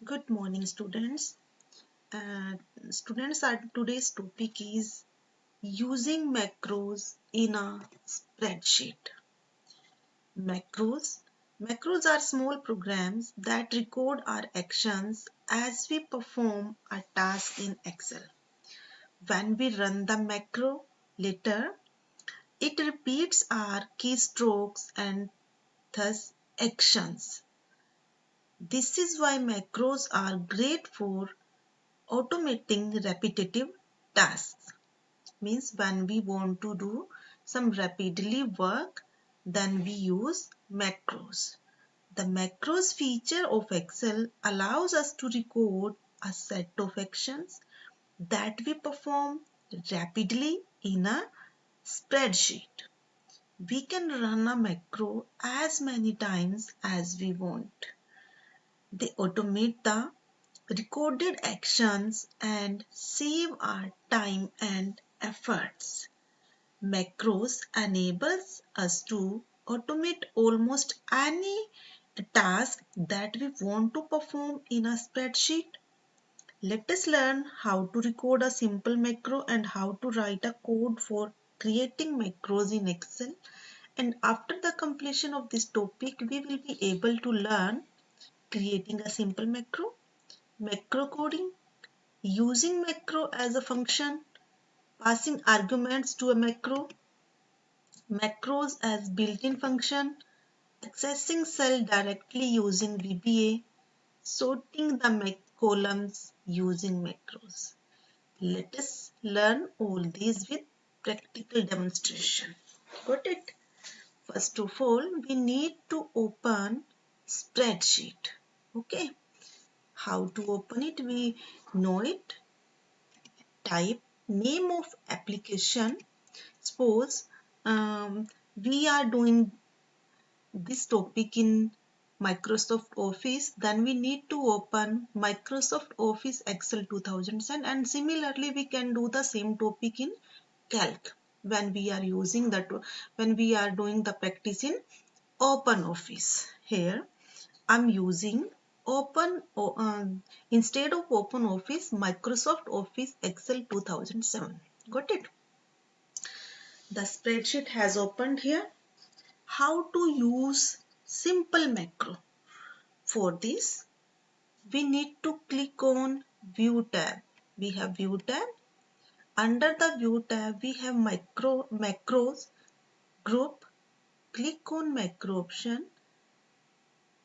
Good morning, students. Uh, our today's topic is using macros in a spreadsheet. Macros. Macros are small programs that record our actions as we perform a task in Excel. When we run the macro later, it repeats our keystrokes and thus actions. This is why macros are great for automating repetitive tasks. Means when we want to do some rapidly work, then we use macros. The macros feature of Excel allows us to record a set of actions that we perform rapidly in a spreadsheet. We can run a macro as many times as we want. They automate the recorded actions and save our time and efforts. Macros enables us to automate almost any task that we want to perform in a spreadsheet. Let us learn how to record a simple macro and how to write a code for creating macros in Excel. And after the completion of this topic, we will be able to learn creating a simple macro, macro coding, using macro as a function, passing arguments to a macro, macros as built-in function, accessing cell directly using VBA, sorting the columns using macros. Let us learn all these with practical demonstration. Got it? First of all, we need to open spreadsheet. Okay. How to open it? We know it. Type name of application. Suppose we are doing this topic in Microsoft Office, then we need to open Microsoft Office Excel 2010, and similarly we can do the same topic in Calc when we are using that, when we are doing the practice in Open Office. Here I'm using instead of Open Office, Microsoft Office Excel 2007. Got it? The spreadsheet has opened here. How to use simple macro? For this, we need to click on View tab. We have View tab. Under the View tab, we have macros group. Click on macro option.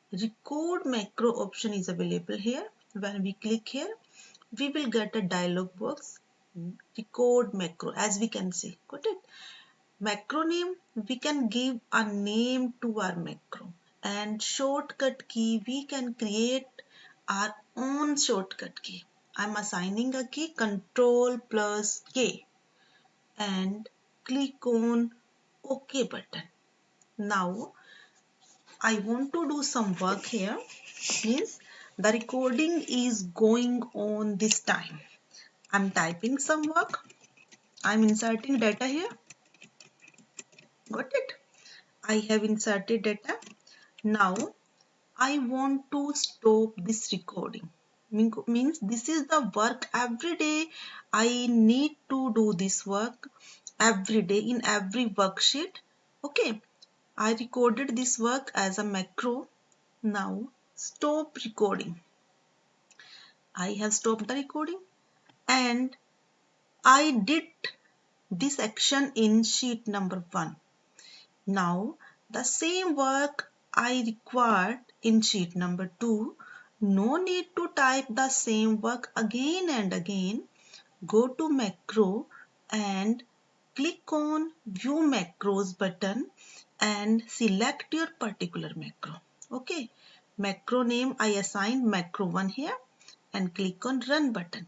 Record macro option is available here. When we click here, we will get a dialog box. Record macro, as we can see. Got it? Macro name, we can give a name to our macro, and shortcut key, we can create our own shortcut key. I'm assigning a key Control plus K and click on OK button. Now I want to do some work here. Means the recording is going on this time. I'm typing some work. I'm inserting data here. Got it? I have inserted data. Now I want to stop this recording. Means this is the work every day. I need to do this work every day in every worksheet. Okay. I recorded this work as a macro. Now stop recording. I have stopped the recording and I did this action in sheet number 1. Now the same work I required in sheet number 2. No need to type the same work again and again. Go to macro and click on view macros button and select your particular macro. Okay, macro name I assigned macro 1 here and click on run button.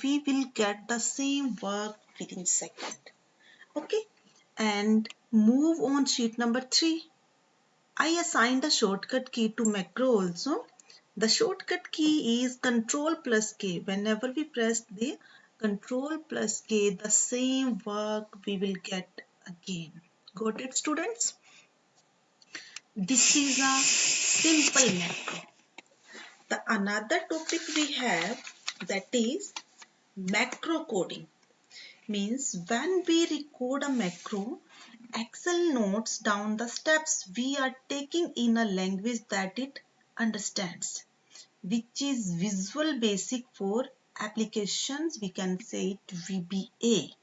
We will get the same work within second. Okay, and move on sheet number 3. I assigned a shortcut key to macro also. The shortcut key is Control plus K. Whenever we press the Control plus K, the same work we will get again. Got it, students? This is a simple macro. The another topic we have, that is macro coding. Means when we record a macro, Excel notes down the steps we are taking in a language that it understands, which is Visual Basic for applications. We can say it VBA.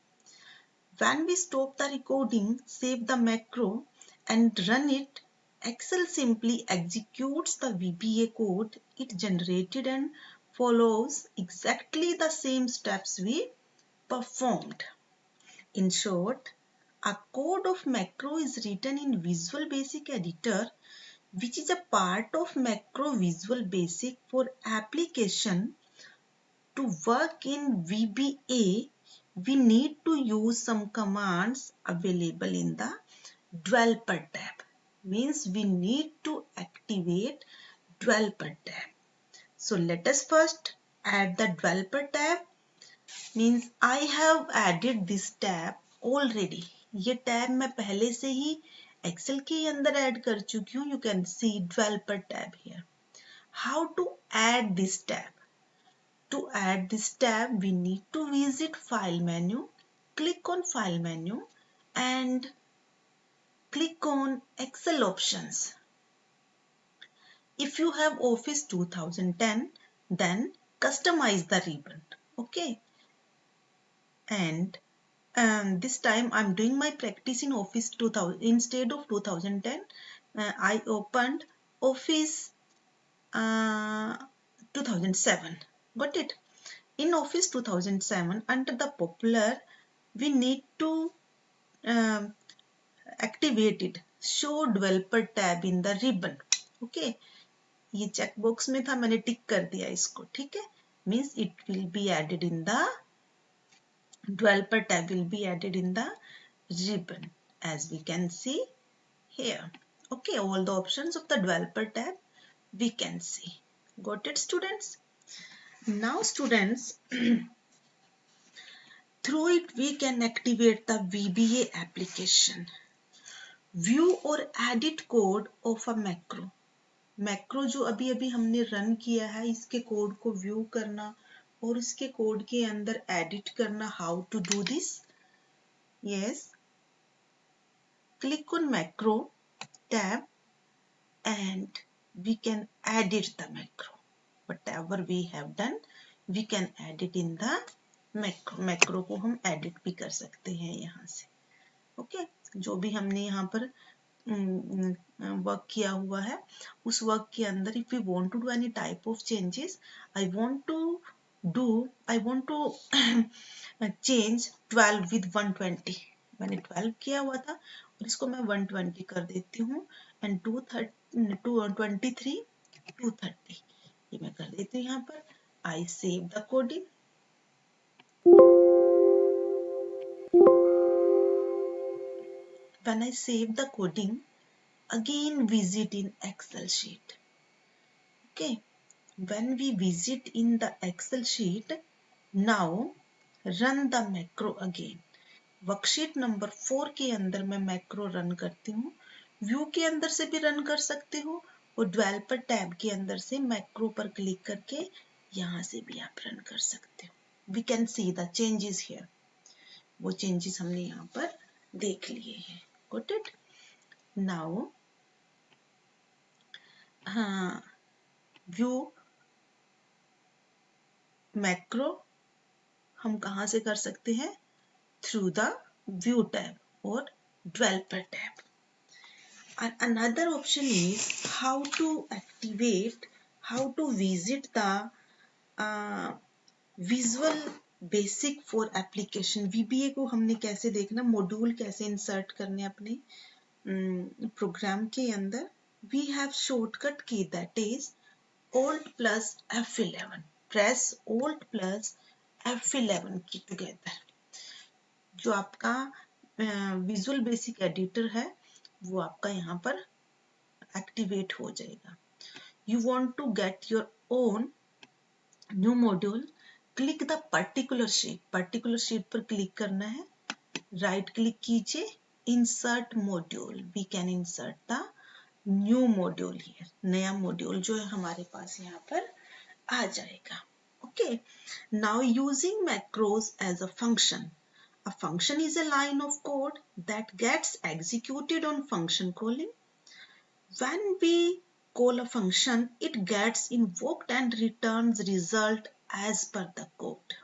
When we stop the recording, save the macro and run it, Excel simply executes the VBA code it generated and follows exactly the same steps we performed. In short, a code of macro is written in Visual Basic Editor, which is a part of Macro Visual Basic for application. To work in VBA, we need to use some commands available in the developer tab. Means we need to activate developer tab. So let us first add the developer tab. Means I have added this tab already. ये tab मैं पहले से ही Excel के अंदर add कर चुकी हूँ. You can see developer tab here. How to add this tab? To add this tab, we need to visit File menu, click on File menu and click on Excel options. If you have Office 2010, then customize the ribbon. Okay. And this time I'm doing my practice in Office 2000. Instead of 2010, I opened Office 2007. Got it? In Office 2007, under the popular, we need to activate it. Show developer tab in the ribbon. Okay. ये check box में था, मैंने टिक कर दिया इसको. ठीक है. Means it will be added in the developer tab will be added in the ribbon, as we can see here. Okay, all the options of the developer tab we can see. Got it, students? Now students, through it we can activate the VBA application. View or edit code of a macro. Macro जो अभी अभी हमने run किया है, इसके code को view करना और इसके कोड के अंदर एडिट करना. How to do this? Yes, click on macro tab and we can edit the macro. Whatever we have done, we can edit in the macro. macro को हम edit भी कर सकते हैं यहाँ से. ओके, जो भी हमने यहाँ पर वर्क किया हुआ है उस वर्क के अंदर, if we want to do any type of changes, I want to change 12 with 120. मैंने 12 किया हुआ था और इसको मैं 120 कर देती हूँ and 223 230 ये मैं कर देती हूँ यहाँ पर. I save the coding. When I save the coding, again visit in Excel sheet. Okay, when we visit in the Excel sheet, now run the macro again. Worksheet number 4 के अंदर मैं मैक्रो रन करती हूँ. View के अंदर से भी run कर सकते हो और डेवलपर टैब के अंदर से मैक्रो पर क्लिक करके यहाँ से भी आप रन कर सकते हो. We can see the changes here. वो चेंजेस हमने यहाँ पर देख लिए हैं. Got it? नाउ हाँ, व्यू मैक्रो हम कहाँ से कर सकते हैं? थ्रू द व्यू टैब और developer tab. And another option is how to activate, how to visit the Visual Basic for application. VBA को हमने कैसे देखना, मॉड्यूल कैसे इंसर्ट करने अपने प्रोग्राम के अंदर. We have shortcut key, that is Alt plus F11. Press Alt plus F11 की together. जो आपका विजुअल बेसिक एडिटर है वो आपका यहाँ पर एक्टिवेट हो जाएगा. You want to get your own new module, click the particular sheet. Particular sheet पर क्लिक करना है, राइट क्लिक कीजिए, insert module. We can insert the new module here. नया मॉड्यूल जो है हमारे पास यहाँ पर आ जाएगा. Okay, now using macros as a function. A function is a line of code that gets executed on function calling. When we call a function, it gets invoked and returns result as per the code.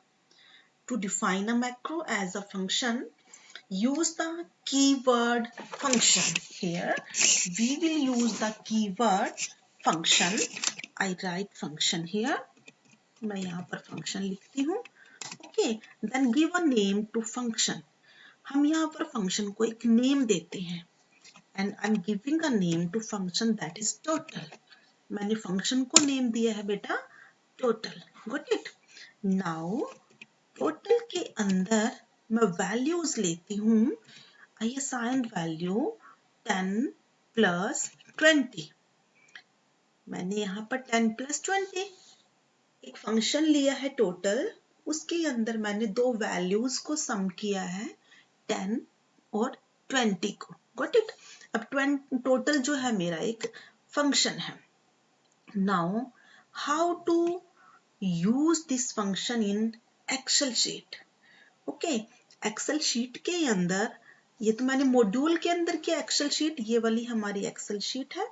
To define a macro as a function, use the keyword function. Here, we will use the keyword function. I write function here. मैं यहाँ पर function लिखती हूँ. Okay, then give a name to function. हम यहाँ पर function को एक नेम देते हैं. And I am giving a name to function that is total. मैंने फंक्शन को नेम दिया है बेटा total. Got it. Now total के अंदर मैं वैल्यूज लेती हूँ. I assign value 10 plus 20. मैंने यहाँ पर 10 प्लस 20 एक फंक्शन लिया है टोटल. उसके अंदर मैंने दो वैल्यूज को सम किया है 10 और 20 को. Got it. अब टोटल जो है मेरा एक फंक्शन है. Now how to use this function in Excel sheet. Okay, Excel sheet के अंदर ये तो मैंने मॉड्यूल के अंदर किया एक्सेल शीट. ये वाली हमारी एक्सेल शीट है.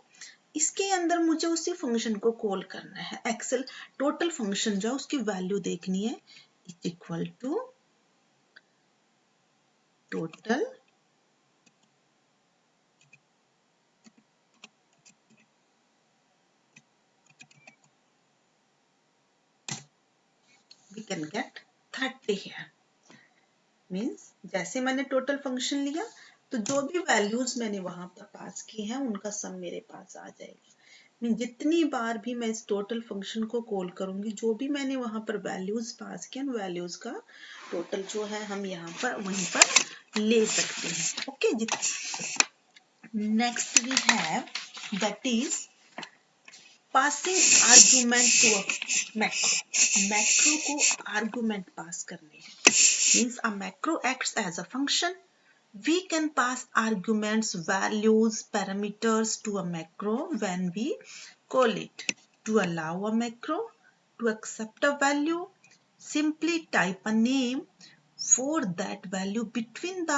इसके अंदर मुझे उसी फंक्शन को कॉल करना है. एक्सेल टोटल फंक्शन जो है उसकी वैल्यू देखनी है. Is equal to total we can get 30 here. Means जैसे मैंने टोटल फंक्शन लिया तो जो भी वैल्यूज मैंने वहां पर पास की हैं उनका सम मेरे पास आ जाएगा. जितनी बार भी मैं इस टोटल फंक्शन को कॉल करूंगी, जो भी मैंने वहां पर वैल्यूज पास किए, वैल्यूज का टोटल जो है हम यहाँ पर वहीं पर ले सकते हैं. Okay, next we have that is passing argument to a macro. Macro को आर्गुमेंट पास करने हैं. Means a macro acts as a function. We can pass arguments, values, parameters to a macro when we call it. To allow a macro to accept a value, simply type a name for that value between the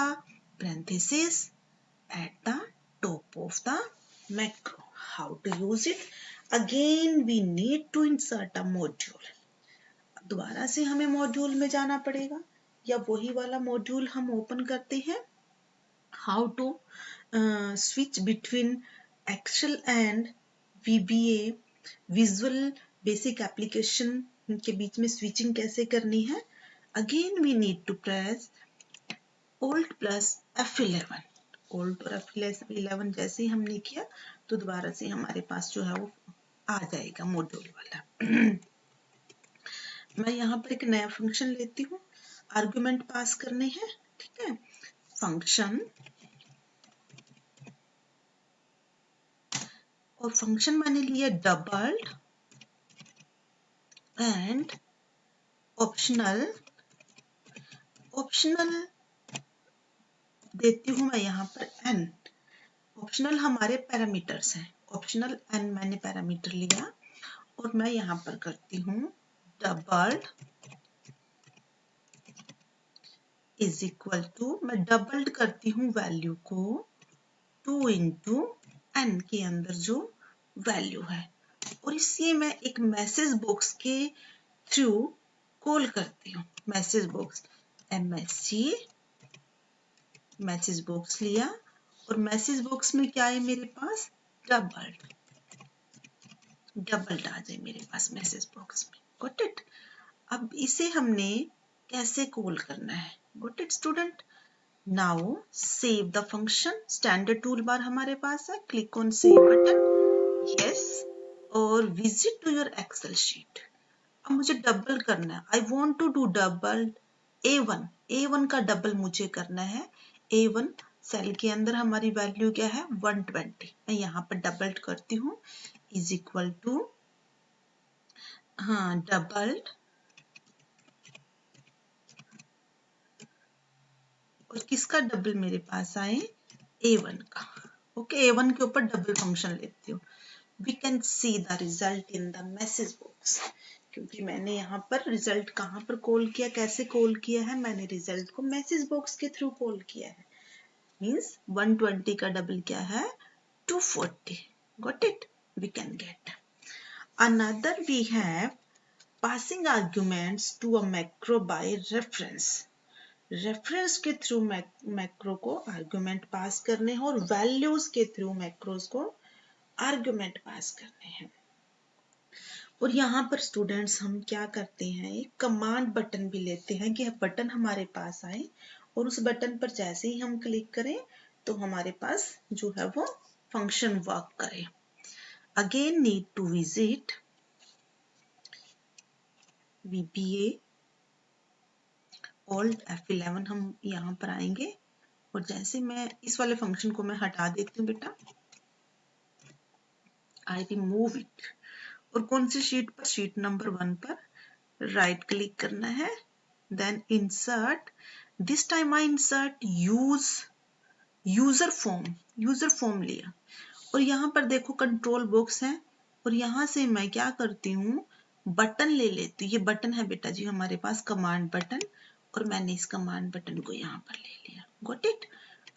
parentheses at the top of the macro. How to use it? Again, we need to insert a module. दोबारा से हमें module में जाना पड़ेगा या वही वाला module हम ओपन करते हैं. How to switch between Excel and VBA Visual Basic Application के बीच में switching कैसे करनी है. Again we need to press Alt plus F11. Alt और F11 जैसे ही हमने किया तो दोबारा से हमारे पास जो है वो आ जाएगा मॉड्यूल वाला. मैं यहाँ पर एक नया फंक्शन लेती हूँ. आर्गुमेंट पास करने हैं. ठीक है, फंक्शन और फंक्शन मैंने लिया डबल्ड एंड ऑप्शनल. ऑप्शनल देती हूं मैं यहाँ पर n. ऑप्शनल हमारे पैरामीटर्स हैं. ऑप्शनल n मैंने पैरामीटर लिया और मैं यहाँ पर करती हूँ डबल्ड इज इक्वल टू. मैं डबल्ड करती हूँ वैल्यू को 2 इंटू n के अंदर जो वैल्यू है और इसे मैं एक मैसेज बॉक्स के थ्रू कॉल करती हूँ. Message box MSG message box लिया और मैसेज बॉक्स में क्या है मेरे पास डबल्ड. डबल्ड आ जाए मेरे पास मैसेज बॉक्स में. Got it. अब इसे हमने कैसे कॉल करना है. Got it student. Now save the function. Standard tool bar हमारे पास है. Click on save button. Yes, और visit to your excel sheet. अब मुझे डबल करना है. I want to do double A1. A1 का डबल मुझे करना है. A1 सेल के अंदर हमारी वैल्यू क्या है 120. मैं यहाँ पर डबल करती हूँ इज इक्वल टू डबल्ड और किसका डबल मेरे पास आए A1 का. ओके, A1 के ऊपर डबल फंक्शन लेती हूँ. We can see the result in the message box. क्योंकि मैंने यहाँ पर रिजल्ट कहाँ पर कॉल किया, कैसे कॉल किया है, मैंने रिजल्ट को मैसेज बॉक्स के थ्रू कॉल किया है। मीन्स 120 का डबल क्या है, 240. Got it? We can get. Another we have passing arguments to a macro by reference. Reference के थ्रू मैक्रो को आर्गुमेंट पास करने हैं और वैल्यूज के थ्रू मैक्रोज को आर्गुमेंट पास करने हैं। और यहाँ पर स्टूडेंट्स हम क्या करते हैं, एक कमांड बटन भी लेते हैं कि बटन हमारे पास आए और उस बटन पर जैसे ही हम क्लिक करें तो हमारे पास जो है वो फंक्शन वर्क करे। Again need to visit VBA Alt F11 हम यहाँ पर आएंगे और जैसे मैं इस वाले फंक्शन को मैं हटा देती हूँ बेटा, आई रिमूव इट। और कौन सी शीट पर, शीट नंबर 1 पर राइट क्लिक करना है, then insert, this time I insert user form लिया और यहाँ पर देखो कंट्रोल बॉक्स है और यहाँ से मैं क्या करती हूँ, बटन ले लेती हूँ। ये बटन है बेटा जी हमारे पास, कमांड बटन, और मैंने इस कमांड बटन को यहाँ पर ले लिया। Got it?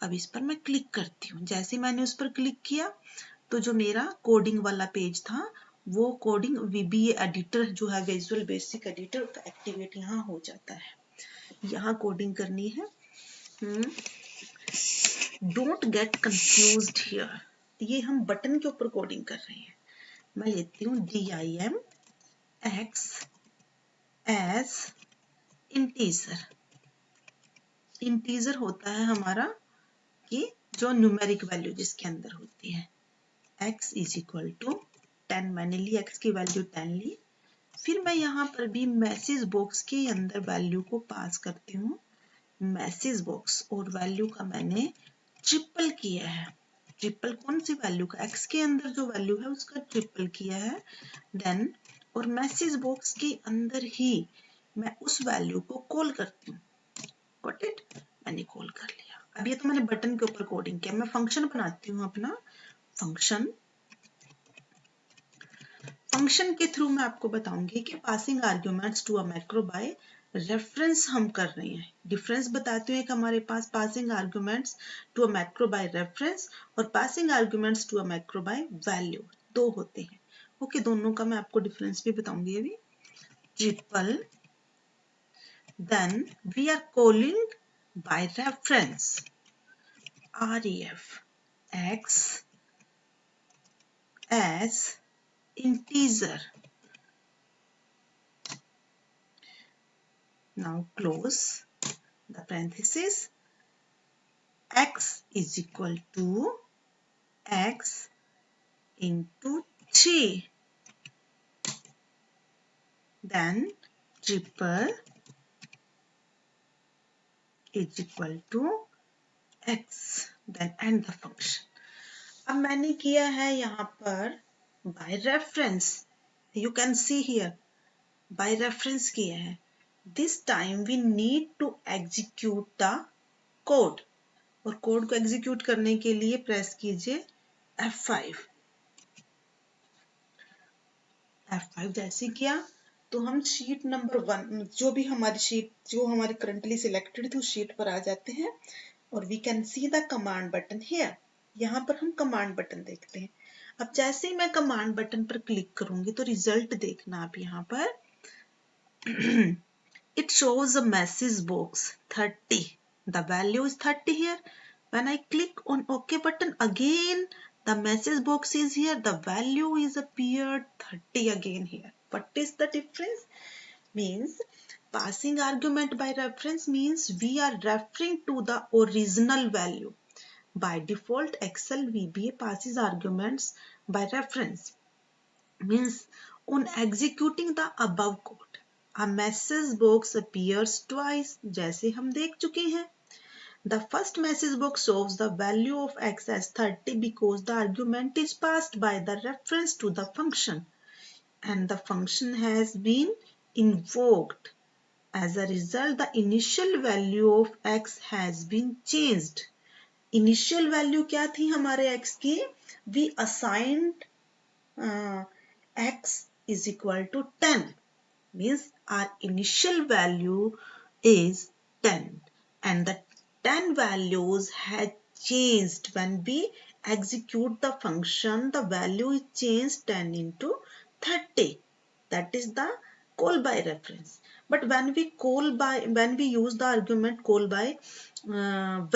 अब इस पर मैं क्लिक करती हूँ। जैसे मैंने उस पर क्लिक किया तो जो मेरा कोडिंग वाला पेज था वो कोडिंग VBA एडिटर जो है विजुअल बेसिक एडिटर का एक्टिवेट यहाँ हो जाता है। यहाँ कोडिंग करनी है। डोंट गेट कंफ्यूज्ड हियर, ये हम बटन के ऊपर कोडिंग कर रहे हैं। मैं लेती हूँ DIM X as integer. Integer होता है हमारा कि जो न्यूमेरिक वैल्यू जिसके अंदर होती है। x इज इक्वल टू 10, मैंने ली x की वैल्यू 10 ली। फिर मैं यहाँ पर भी मैसेज बॉक्स के अंदर वैल्यू को पास करती हूँ, मैसेज बॉक्स, और वैल्यू का मैंने ट्रिपल किया है। ट्रिपल कौन सी वैल्यू का, x के अंदर जो वैल्यू है उसका ट्रिपल किया है। देन और मैसेज बॉक्स के अंदर ही मैं उस वैल्यू को कॉल करती हूँ। Got it? मैंने कॉल कर लिया। अब ये तो मैंने बटन के ऊपर कोडिंग किया। मैं फंक्शन बनाती हूँ अपना फंक्शन। फंक्शन के थ्रू मैं आपको बताऊंगी कि passing arguments to a macro by reference हम कर रहे हैं। डिफरेंस बताती हूँ, एक हमारे पास passing arguments to a macro by reference और passing arguments to a macro by value, दो होते हैं। ओके, दोनों का मैं आपको डिफरेंस भी बताऊंगी अभी। Triple, then we are calling by reference, REF, X as integer. Now close the parenthesis. X is equal to X into 3. Then triple is equal to X. Then end the function. अब मैंने किया है यहाँ पर by reference. You can see here by reference किया है. This time we need to execute the code. और code को एग्जीक्यूट करने के लिए प्रेस कीजिए F5। F5 जैसे किया तो हम शीट नंबर 1, जो भी हमारी शीट जो हमारी करंटली सिलेक्टेड थी उस शीट पर आ जाते हैं और we can see the command button here. यहाँ पर हम कमांड बटन देखते हैं। अब जैसे ही मैं कमांड बटन पर क्लिक करूंगी तो रिजल्ट देखना आप यहाँ पर it shows a message box 30. The value is 30 here. When I click on OK button again, the message box is here. The value is appeared 30 again here. What is the difference? Means passing argument by reference means we are referring to the original value. By default, Excel VBA passes arguments by reference. Means on executing the above code, a message box appears twice, जैसे हम देख चुके हैं। The first message box shows the value of x as 30 because the argument is passed by the reference to the function and the function has been invoked. As a result, the initial value of x has been changed. Initial value क्या थी हमारे x की? We assigned x is equal to 10. means our initial value is 10 and the 10 values had changed when we execute the function. The value is changed 10 into 30. That is the call by reference. But when we use the argument call by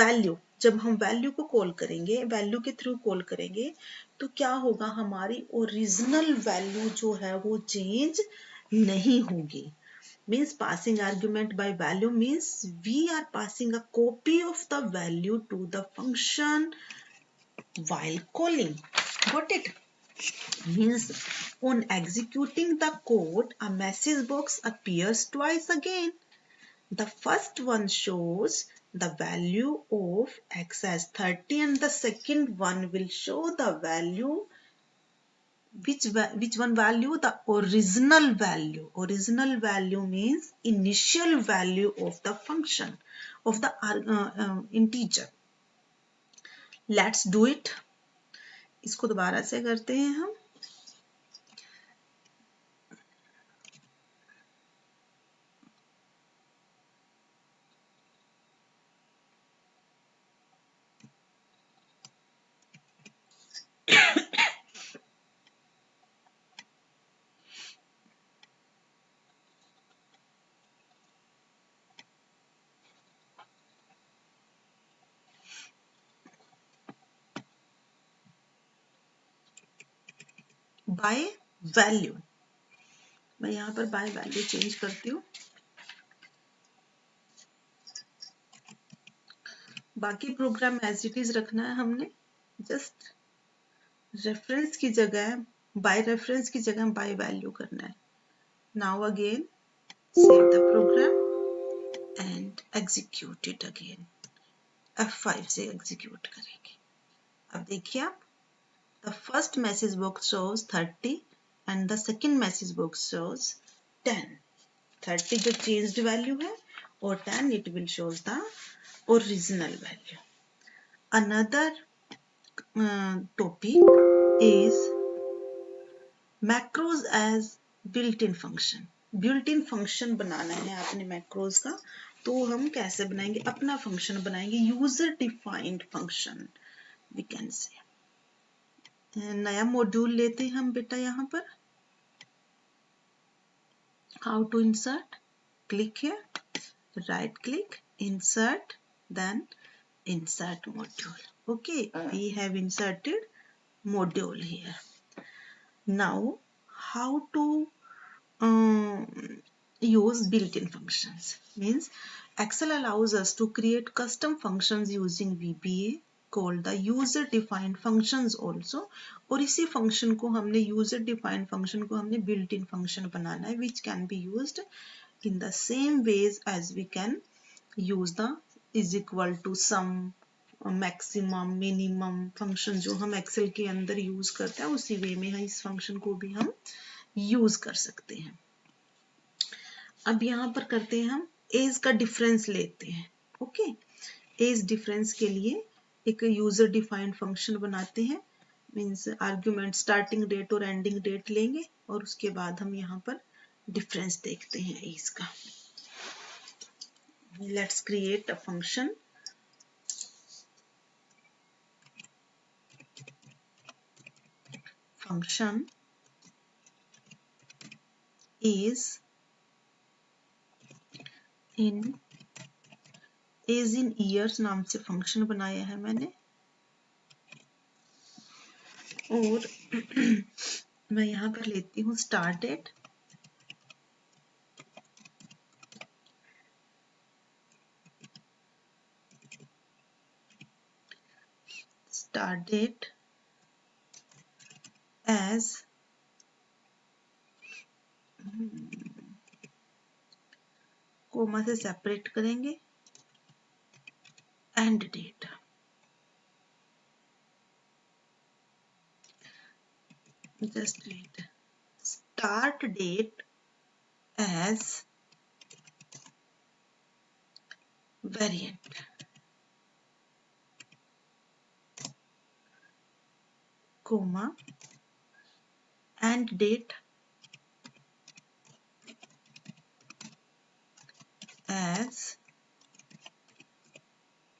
value, जब हम value को call करेंगे, value के through call करेंगे, तो क्या होगा, हमारी ओरिजिनल वैल्यू जो है वो चेंज नहीं होगी. Means passing argument by value means we are passing a copy of the value to the function while calling. Got it? Means on executing the code, a message box appears twice again. The first one shows the value of x as 30 and the second one will show the value. Which one value? The original value. Original value means initial value of the function of the integer. Let's do it. इसको दोबारा से करते हैं हम. By value, मैं यहाँ पर by value change करती हूँ. बाकी प्रोग्राम एज इट इज रखना है हमने. जस्ट रेफरेंस की जगह, बाय रेफरेंस की जगह बाय वैल्यू करना है. Now again save the program and execute it again. F5 से एग्जीक्यूट करेंगे. अब देखिए आप, the first message box shows 30 and the second message box shows 10. 30 जो changed value है और 10 it will shows the original value. Another topic is macros as built-in function. built-in function बनाना है आपने macros का, तो हम कैसे बनाएंगे? अपना function बनाएंगे, user defined function we can say. नया मॉड्यूल लेते हैं हम बेटा. यहाँ पर how to insert, click here, right click, insert, then insert module. Okay, we have inserted module here. Now how to use built-in functions means Excel allows us to create custom functions using VBA called the user defined functions also. और इसी function को हमने user defined function को हमने built-in function बनाना है, which can be used in the same ways as we can use the is equal to sum, maximum, minimum function जो हम Excel के अंदर यूज करते हैं, उसी वे में इस फंक्शन को भी हम यूज कर सकते हैं. अब यहाँ पर करते हैं हम एज का डिफरेंस लेते हैं. ओके, एज डिफरेंस के लिए एक यूजर डिफाइंड फंक्शन बनाते हैं. मीन्स आर्ग्यूमेंट स्टार्टिंग डेट और एंडिंग डेट लेंगे और उसके बाद हम यहाँ पर डिफरेंस देखते हैं एज का. Let's create a function. function is in years नाम से फंक्शन बनाया है मैंने. और मैं यहाँ पर लेती हूँ स्टार्ट डेट, as कोमा से सेपरेट करेंगे, end date. Just wait. Start date as variant, comma, and date as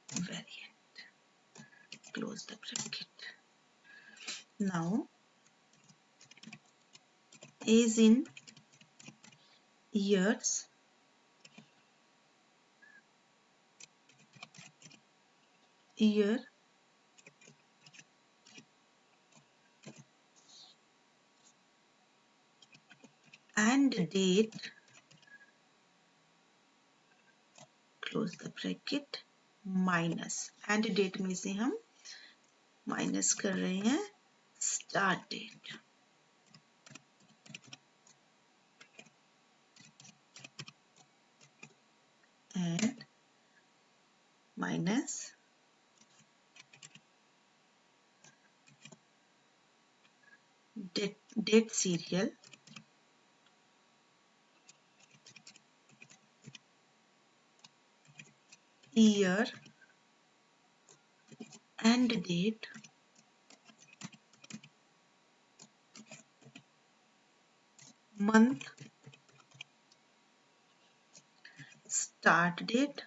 variant. Close the bracket. Now, as in years, year and date, close the bracket, minus end date में से हम minus कर रहे हैं start date, and minus date serial, year end date, month, start date,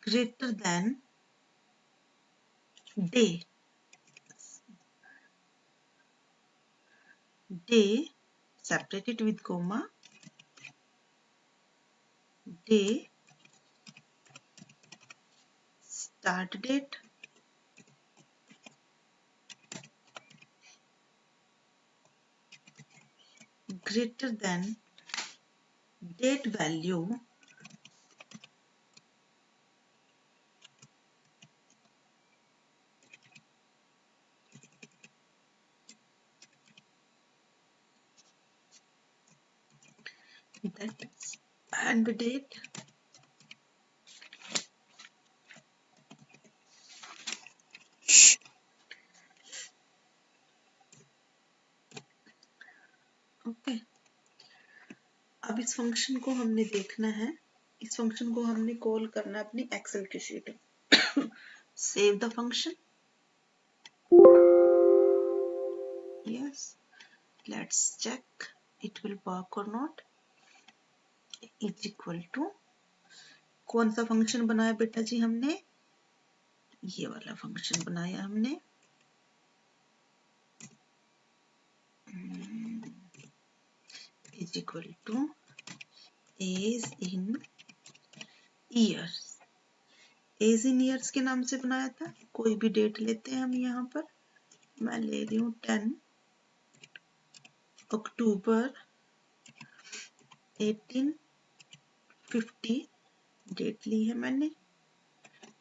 greater than day, day separated with comma, day, start date, greater than date value, that is and date, okay. अब इस function को हमने देखना है, इस function को हमने call करना है अपनी एक्सेल की शीट में। Save the function, yes, let's check it will work और नॉट। इज इक्वल टू, कौन सा फंक्शन बनाया बेटा जी हमने, ये वाला फंक्शन बनाया हमने, is equal to age in years, age in years के नाम से बनाया था। कोई भी डेट लेते हैं हम, यहाँ पर मैं ले रही हूँ 10 अक्टूबर 1850, डेट ली है मैंने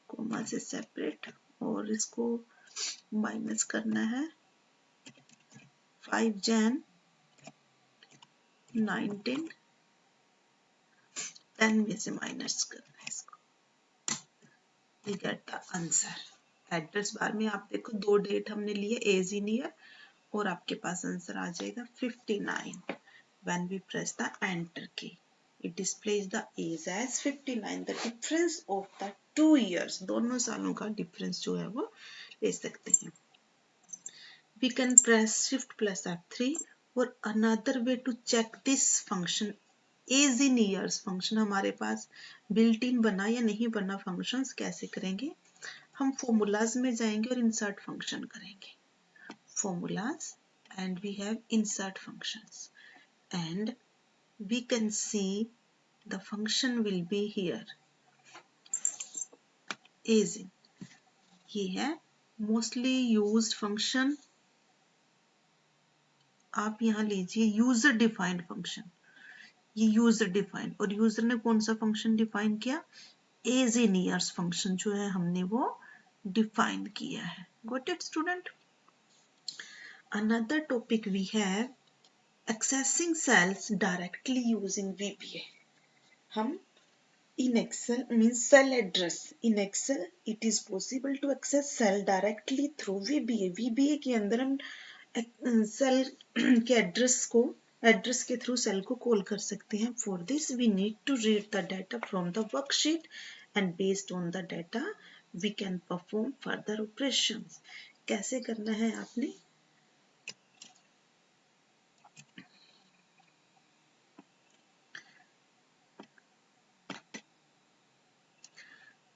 कोमा से सेपरेट, और इसको माइनस करना है 5 जैन 19, 10 में से माइनस करना है इसको, we get the answer। Address bar में आप देखो दो डेट हमने लिए एज इन ईयर, और आपके पास आंसर आ जाएगा 59। When we press the enter key, it displays the age as 59। The difference of the 2 years, दोनों सालों का डिफरेंस जो है वो ले सकते हैं। We can press shift plus F3, और another way to check this function, age in years function हमारे पास बिल्ट इन बना या नहीं बना, फंक्शंस कैसे करेंगे, हम फॉर्मूलाज में जाएंगे और इंसर्ट फंक्शन करेंगे, formulas, and we have insert functions, and we can see the function will be here age in, ये है मोस्टली यूज्ड फंक्शन। आप यहाँ लीजिए यूजर डिफाइंड फंक्शन, ये यूजर डिफाइंड, और यूजर ने कौन सा फंक्शन डिफाइन किया, एज इन ईयर्स फंक्शन जो है हमने वो डिफाइन किया है। Got it student. Another topic we have accessing cells directly using VBA। हम in Excel means cell address, in Excel it is possible to access cell directly through VBA। VBA के अंदर हम सेल के एड्रेस के through cell को call कर सकते हैं। For this we need to read the data from the worksheet, and based on the data we can perform further operations. कैसे करना है आपने?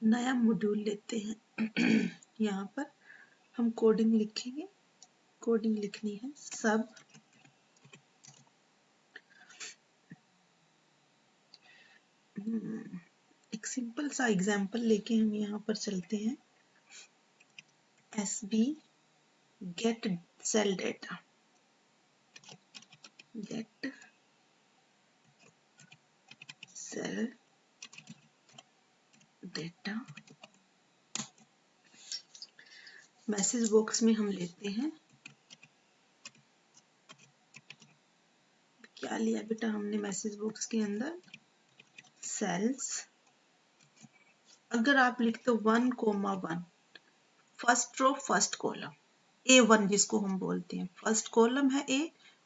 नया मॉड्यूल लेते हैं। यहाँ पर हम कोडिंग लिखेंगे। कोडिंग लिखनी है सब एक सिंपल सा एग्जांपल लेके हम यहाँ पर चलते हैं। SB get cell data, get cell data। Message box में हम लेते हैं, क्या लिया बेटा हमने मैसेज बॉक्स के अंदर? सेल्स। अगर आप लिखते हो 1,1, first row first column, A1 जिसको हम बोलते हैं, फर्स्ट कॉलम है A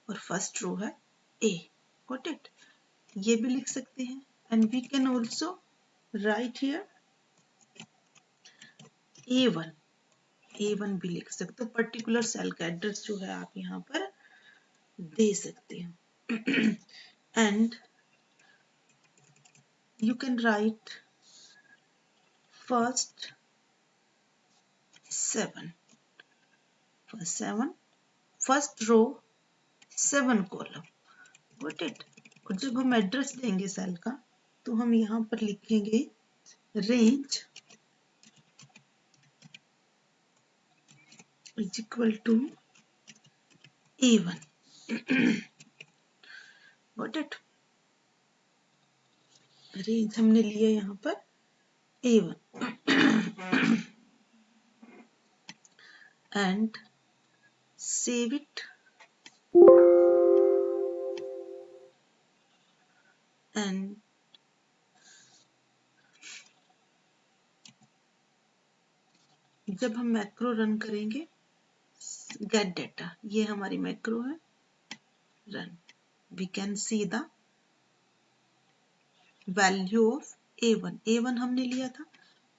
और फर्स्ट रो है A। Got it? ये भी लिख सकते हैं। And we can also write here A1 भी लिख सकते हो। पर्टिकुलर सेल का एड्रेस जो है आप यहाँ पर दे सकते हो। And you can write first 7, first row 7 column. Got it? और जब हम एड्रेस देंगे सेल का तो हम यहाँ पर लिखेंगे range is equal to A1। Got it? Range हमने लिया यहाँ पर A1 and save it and जब हम मैक्रो रन करेंगे गेट डेटा, ये हमारी मैक्रो है, run, we can see the value of A1 हमने लिया था,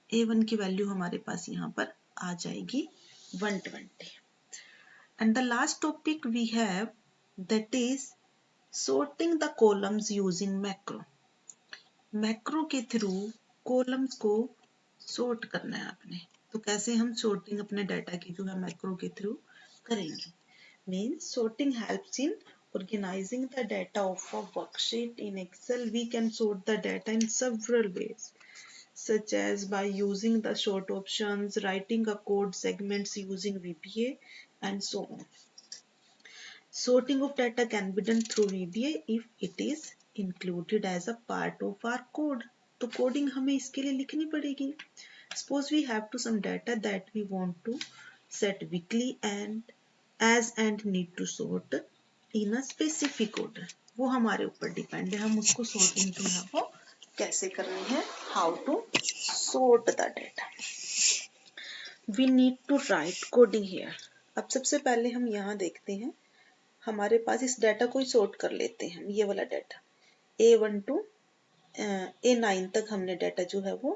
A1 की वैल्यू हमारे पास यहाँ पर आ जाएगी 120। And the last topic we have that is sorting the columns using macro। Macro के थ्रू कॉलम्स को सॉर्ट करना है आपने। तो कैसे हम sorting अपने डाटा की जो है मैक्रो के थ्रू करेंगे? Means sorting helps in organizing the data of a worksheet in Excel. We can sort the data in several ways, such as by using the sort options, writing a code segments using VBA, and so on. Sorting of data can be done through VBA if it is included as a part of our code. तो coding हमें इसके लिए लिखनी पड़ेगी। Suppose we have to some data that we want to set weekly and as and need to sort in a specific order। वो हमारे ऊपर depend है, हम उसको sorting जो है वो कैसे करनी है। How to sort the data। We need to write coding here। अब सबसे पहले हम यहाँ देखते हैं, हमारे पास इस डाटा को ही सॉर्ट कर लेते हैं हम। ये वाला डाटा A1 to A9 तक हमने डाटा जो है वो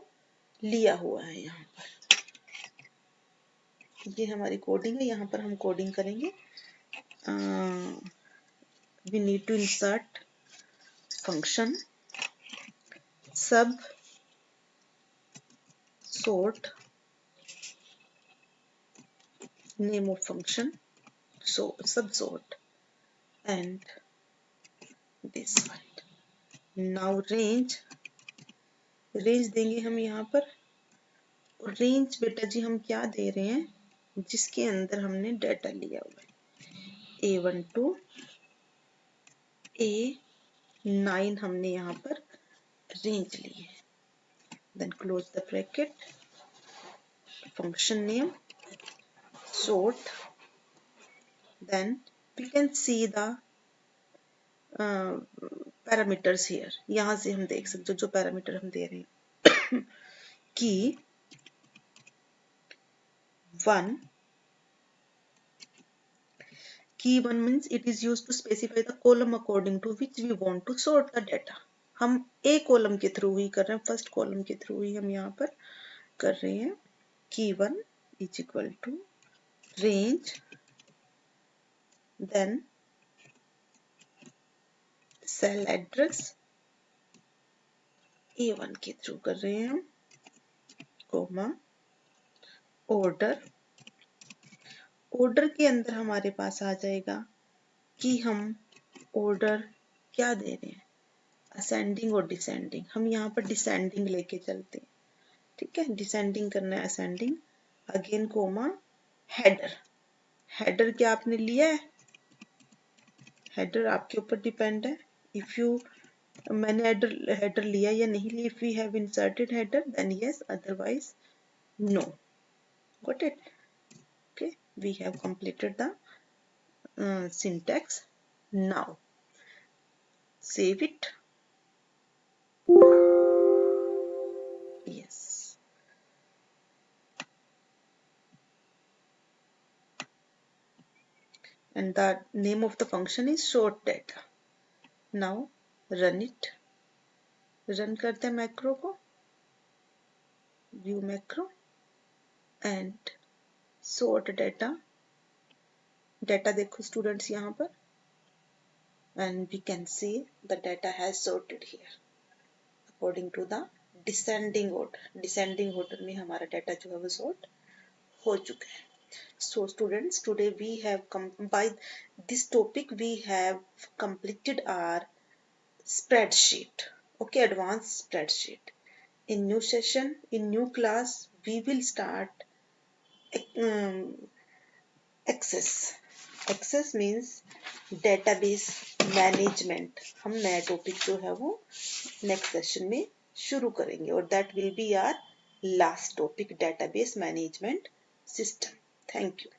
लिया हुआ है यहाँ पर। ये हमारी कोडिंग है, यहाँ पर हम कोडिंग करेंगे। We need to insert function sub sort, name of function so sub sort and this one। now range देंगे हम यहाँ पर। और रेंज बेटा जी हम क्या दे रहे हैं? जिसके अंदर हमने डाटा लिया हुआ है। A1 to A9 हमने यहाँ पर रेंज ली है। Then close the bracket, function name sort, then we can see the parameters here. यहाँ से हम देख सकते हो जो पैरामीटर हम दे रहे हैं कि 1 key 1 means it is used to specify the column according to which we want to sort the data। हम A कॉलम के थ्रू ही कर रहे हैं, फर्स्ट कॉलम के थ्रू ही हम यहाँ पर कर रहे हैं। key1 is equal to range, then cell address A1 के थ्रू कर रहे हैं हम, कोमा ऑर्डर। ऑर्डर के अंदर हमारे पास आ जाएगा कि हम ऑर्डर क्या दे रहे हैं, असेंडिंग और डिसेंडिंग। हम यहाँ पर डिसेंडिंग लेके चलते हैं, ठीक है, डिसेंडिंग करना है ascending. Again comma header. Header क्या आपने लिया है, हेडर आपके ऊपर डिपेंड है। इफ यू मैंने हेडर लिया या नहीं लिया, if we have inserted header then yes, otherwise no. Got it? Okay, we have completed the syntax. Now save it. Yes, and the name of the function is sort data. Now run it. Run करते हैं macro को, view macro and sort data. Data देखो students यहाँ पर, and we can see the data has sorted here according to the descending order. descending order में हमारा data जो है वो sort हो चुका है. So students, today we have by this topic we have completed our spreadsheet. Okay, advanced spreadsheet. In new session, in new class, we will start um, access. Access means database management. हम नया topic जो है वो next session में शुरू करेंगे और that will be our last topic, database management system. Thank you.